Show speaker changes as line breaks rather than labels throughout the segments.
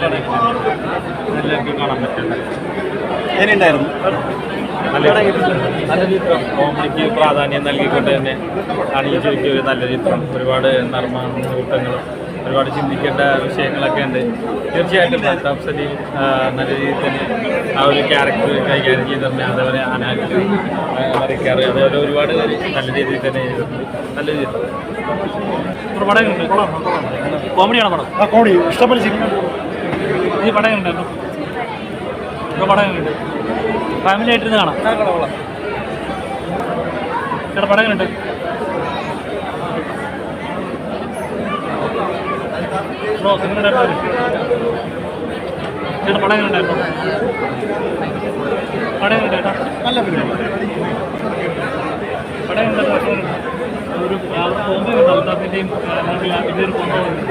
എല്ലാവർക്കും കാണാൻ പറ്റുന്നുണ്ട്.
എങ്ങനെയുണ്ടായിരുന്നു?
നല്ല ചിത്രം, കോമഡിക്ക് പ്രാധാന്യം നൽകിക്കൊണ്ട് തന്നെ ആണ് ഈ ശരിക്കും ഒരു നല്ല ചിത്രം. ഒരുപാട് നർമ്മൂട്ടങ്ങൾ, ഒരുപാട് ചിന്തിക്കേണ്ട വിഷയങ്ങളൊക്കെ ഉണ്ട്. തീർച്ചയായിട്ടും അൽതാഫ് സലീം നല്ല രീതിയിൽ തന്നെ ആ ഒരു ക്യാരക്ടർ കൈകാര്യം ചെയ്തിട്ടുണ്ട്. അതേപോലെ അനാലിക്ക് മരിക്കാറ്, അതേപോലെ ഒരുപാട് പേര് നല്ല രീതിയിൽ തന്നെ ചെയ്തിട്ടുണ്ട്. നല്ലൊരു ചിത്രം.
പടമുണ്ട്, കോമഡിയാണ് പടം.
കോമഡി ഇഷ്ടപ്പെട്ട സിനിമ
ഈ പടം ഉണ്ടായിരുന്നു, പടമുണ്ട്, ഫാമിലി ആയിട്ടിരുന്ന് കാണാം. ചേട്ടാ പടം ഉണ്ട്. ചേട്ടാ പടം ഉണ്ടായിരുന്നു, പടം ഉണ്ട് ചേട്ടാ.
നല്ല ഫിലിം.
പടം ഉണ്ടായിരുന്നു. ഒരു കോമ്പോ ഉണ്ട്, അൽത്താഫിൻ്റെയും ഇതിൻ്റെ ഒരു കോമ്പോ ഉണ്ട്.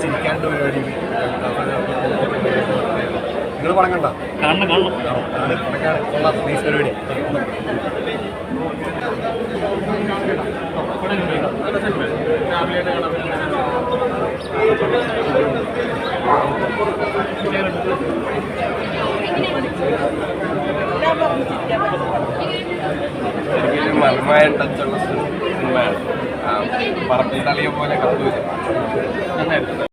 ചിരിക്കാണ്ട് പരിപാടി. നിങ്ങൾ പണം കണ്ട?
കാണണം കാണണം.
നൈസ് പരിപാടി.
മർമ്മമായ ടച്ചുള്ള സിനിമയാണ്. പറപ്പിൽ തളിയെ പോലെ കത്തൂര്.